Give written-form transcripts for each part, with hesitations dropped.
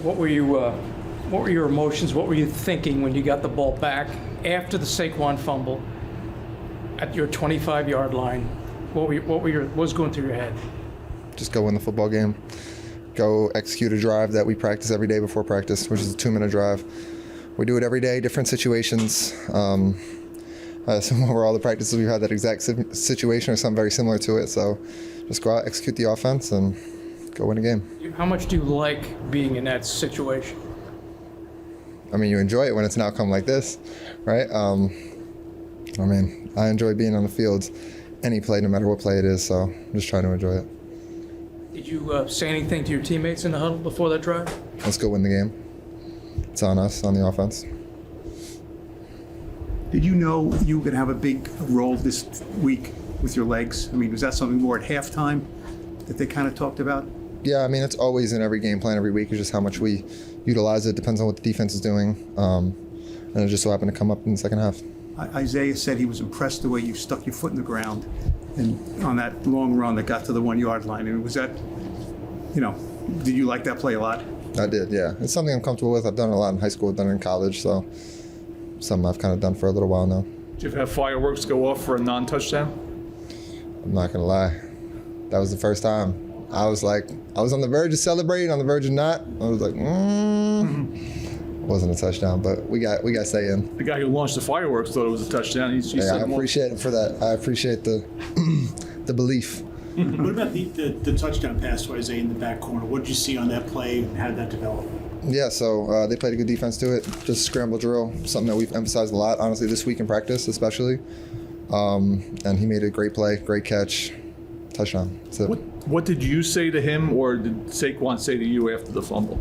What were your emotions? What were you thinking when you got the ball back after the Saquon fumble at your 25-yard line? What was going through your head? Just go win the football game. Go execute a drive that we practice every day before practice, which is a 2-minute drive. We do it every day, different situations. Some over all the practices we've had that exact situation or something very similar to it. So just go out, execute the offense, and go win a game. How much do you like being in that situation? I mean, you enjoy it when it's an outcome like this, right? I enjoy being on the field, any play, no matter what play it is. So I'm just trying to enjoy it. Did you say anything to your teammates in the huddle before that drive? Let's go win the game. It's on us, on the offense. Did you know you were going to have a big role this week with your legs? I mean, was that something more at halftime that they kind of talked about? Yeah, I mean, it's always in every game plan every week. It's just how much we utilize it. Depends on what the defense is doing. And it just so happened to come up in the second half. Isaiah said he was impressed the way you stuck your foot in the ground and on that long run that got to the 1-yard line. And was that, did you like that play a lot? I did, yeah. It's something I'm comfortable with. I've done it a lot in high school, I've done it in college, so something I've kind of done for a little while now. Did you ever have fireworks go off for a non-touchdown? I'm not going to lie. That was the first time. I was on the verge of celebrating, on the verge of not. I was like, Wasn't a touchdown, but we got say in. The guy who launched the fireworks thought it was a touchdown. He Yeah, I appreciate it for that. I appreciate the the belief. What about the touchdown pass to Isaiah in the back corner? What did you see on that play, and how did that develop? Yeah, so they played a good defense to it. Just scramble drill, something that we've emphasized a lot, honestly, this week in practice especially. And he made a great play, great catch, touchdown. That's it. What did you say to him, or did Saquon say to you after the fumble?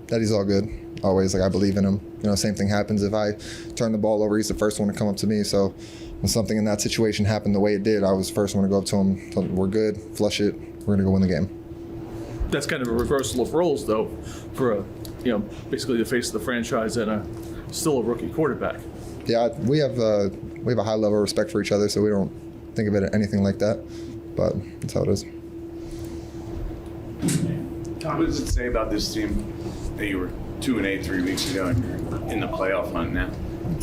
That he's all good. Always, I believe in him. Same thing happens if I turn the ball over. He's the first one to come up to me. So when something in that situation happened the way it did, I was the first one to go up to him. Tell him, we're good, flush it, we're going to go win the game. That's kind of a reversal of roles, though, for basically the face of the franchise and still a rookie quarterback. Yeah, we have a high level of respect for each other, so we don't think of it anything like that. But that's how it is. Tom, what does it say about this team that you were 2-8 3 weeks ago and you're in the playoff hunt now?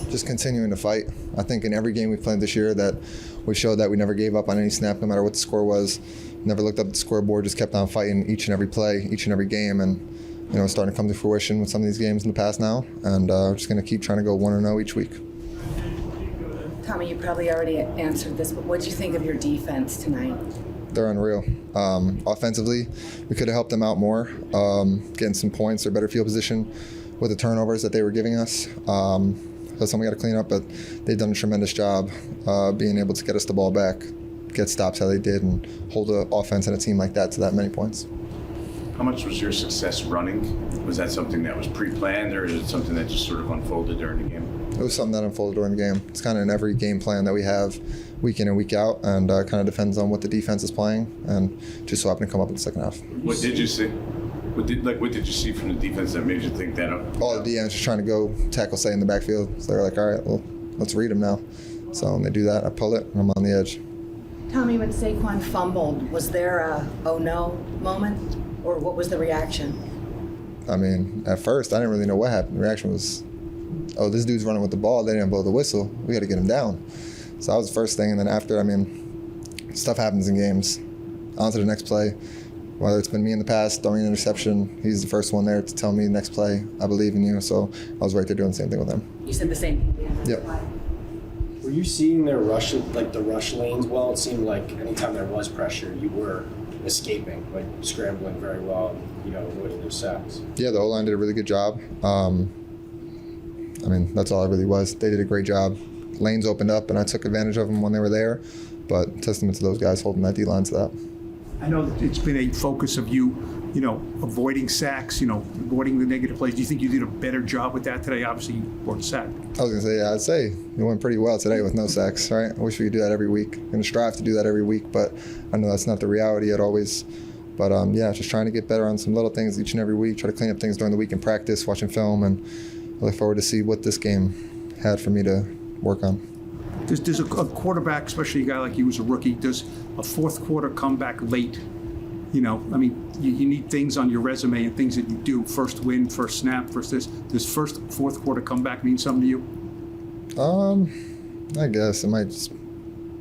Just continuing to fight. I think in every game we've played this year that we showed that we never gave up on any snap, no matter what the score was. Never looked up at the scoreboard, just kept on fighting each and every play, each and every game. And, it's starting to come to fruition with some of these games in the past now. And we're just going to keep trying to go 1-0 each week. Tommy, you probably already answered this, but what did you think of your defense tonight? They're unreal. Offensively, we could have helped them out more, getting some points or better field position with the turnovers that they were giving us. That's something we got to clean up, but they've done a tremendous job being able to get us the ball back, get stops how they did, and hold an offense and a team like that to that many points. How much was your success running? Was that something that was pre-planned, or is it something that just sort of unfolded during the game? It was something that unfolded during the game. It's kind of in every game plan that we have week in and week out, and kind of depends on what the defense is playing, and just so happened to come up in the second half. What did you see? What did you see from the defense that made you think that? All the DMs just trying to go tackle Say in the backfield. So they're like, all right, well, let's read them now. So when they do that, I pull it, and I'm on the edge. Tommy, when Saquon fumbled, was there a oh no moment, or what was the reaction? I mean, at first, I didn't really know what happened. The reaction was, oh, this dude's running with the ball. They didn't blow the whistle. We got to get him down. So that was the first thing. And then after, stuff happens in games. On to the next play. Whether it's been me in the past throwing an interception, he's the first one there to tell me next play, I believe in you. So I was right there doing the same thing with him. You said the same. Yep. Were you seeing their rush, the rush lanes well? It seemed like anytime there was pressure, you were escaping, scrambling very well, avoiding those sacks. Yeah, the O-line did a really good job. That's all it really was. They did a great job. Lanes opened up, and I took advantage of them when they were there. But testament to those guys holding that D-line to that. I know that it's been a focus of you, avoiding sacks, avoiding the negative plays. Do you think you did a better job with that today? Obviously, you weren't sacked. I was going to say, yeah, I'd say it went pretty well today with no sacks, right? I wish we could do that every week. I'm going to strive to do that every week, but I know that's not the reality always. But, just trying to get better on some little things each and every week, try to clean up things during the week in practice, watching film, and I look forward to see what this game had for me to work on. Does a quarterback, especially a guy like you who's a rookie, does a fourth quarter comeback late You know, I mean, you need things on your resume and things that you do. First win, first snap, first this. Does fourth quarter comeback mean something to you? I guess it might just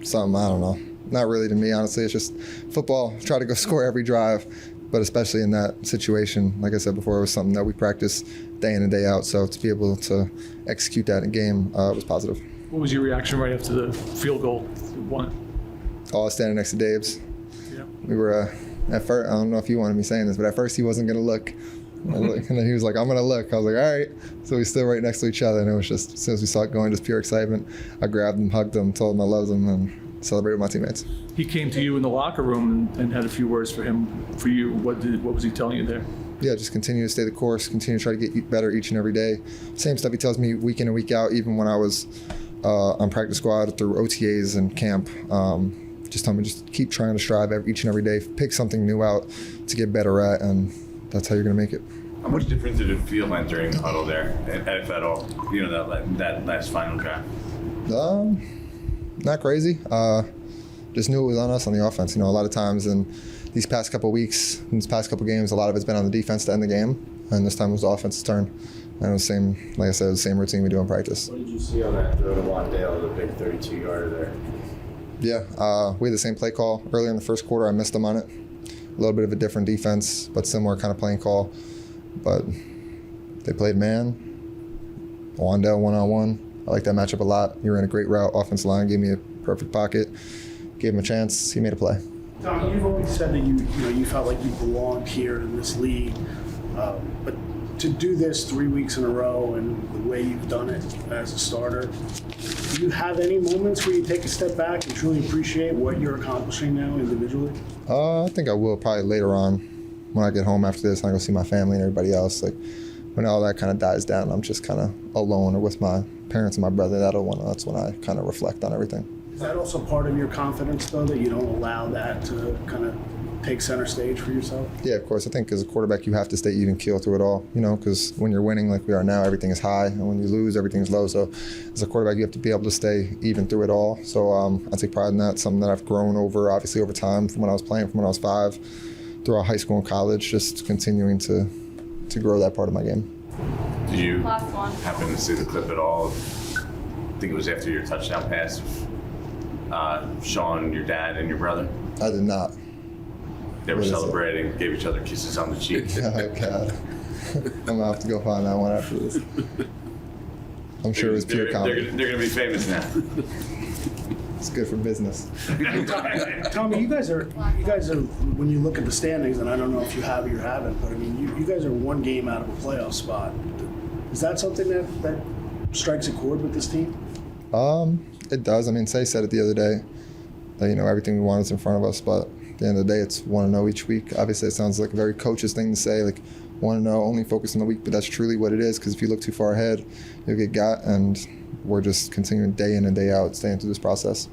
something, I don't know. Not really to me, honestly. It's just football. Try to go score every drive, but especially in that situation, like I said before, it was something that we practice day in and day out. So to be able to execute that in a game was positive. What was your reaction right after the field goal? You won it. I was standing next to Dave's. Yeah. We were, at first, I don't know if you wanted me saying this, but at first he wasn't going to look. And then he was like, I'm going to look. I was like, all right. So we stood right next to each other, and it was just, as soon as we saw it going, just pure excitement. I grabbed him, hugged him, told him I loved him, and celebrated with my teammates. He came to you in the locker room and had a few words for you. What was he telling you there? Yeah, just continue to stay the course, continue to try to get better each and every day. Same stuff he tells me week in and week out, even when I was on practice squad through OTAs and camp. Just tell me, just keep trying to strive each and every day, pick something new out to get better at, and that's how you're going to make it. How much different did it feel entering the huddle there, if at all? You know, that last final drive. Not crazy. Just knew it was on us on the offense. You know, a lot of times in these past couple weeks, in these past couple games, a lot of it's been on the defense to end the game, and this time it was the offense's turn. And it was the same, like I said, it was the same routine we do in practice. What did you see on that throw to Wandale, the big 32-yarder there? Yeah, we had the same play call earlier in the first quarter. I missed them on it. A little bit of a different defense, but similar kind of playing call. But they played man, Wandale one-on-one. I like that matchup a lot. He ran a great route. Offensive line gave me a perfect pocket. Gave him a chance. He made a play. Tom, you've always said that you felt like you belonged here in this league, but to do this 3 weeks in a row and the way you've done it as a starter, do you have any moments where you take a step back and truly appreciate what you're accomplishing now individually? I think I will probably later on when I get home after this and I go see my family and everybody else. Like when all that kind of dies down, I'm just kind of alone or with my parents and my brother. That's when I kind of reflect on everything. Is that also part of your confidence, though, that you don't allow that to kind of take center stage for yourself? Yeah, of course. I think as a quarterback, you have to stay even keel through it all, you know, because when you're winning like we are now, everything is high. And when you lose, everything's low. So as a quarterback, you have to be able to stay even through it all. So I take pride in that. Something that I've grown obviously over time from when I was playing, from when I was 5, throughout high school and college, just continuing to grow that part of my game. Did you happen to see the clip at all? I think it was after your touchdown pass. Sean, your dad, and your brother. I did not. They were What is celebrating, gave each other kisses on the cheek. Oh, God. I'm going to have to go find that one after this. I'm sure it was pure comedy. They're going to be famous now. It's good for business. Tommy, you guys are when you look at the standings, and I don't know if you have or you haven't, but I mean, you guys are one game out of a playoff spot. Is that something that strikes a chord with this team? It does. I mean, Say said it the other day that, you know, everything we want is in front of us, but at the end of the day, it's 1-0 each week. Obviously, it sounds like a very coach's thing to say, like 1-0, only focus on the week, but that's truly what it is, because if you look too far ahead, you'll get got, and we're just continuing day in and day out, staying through this process.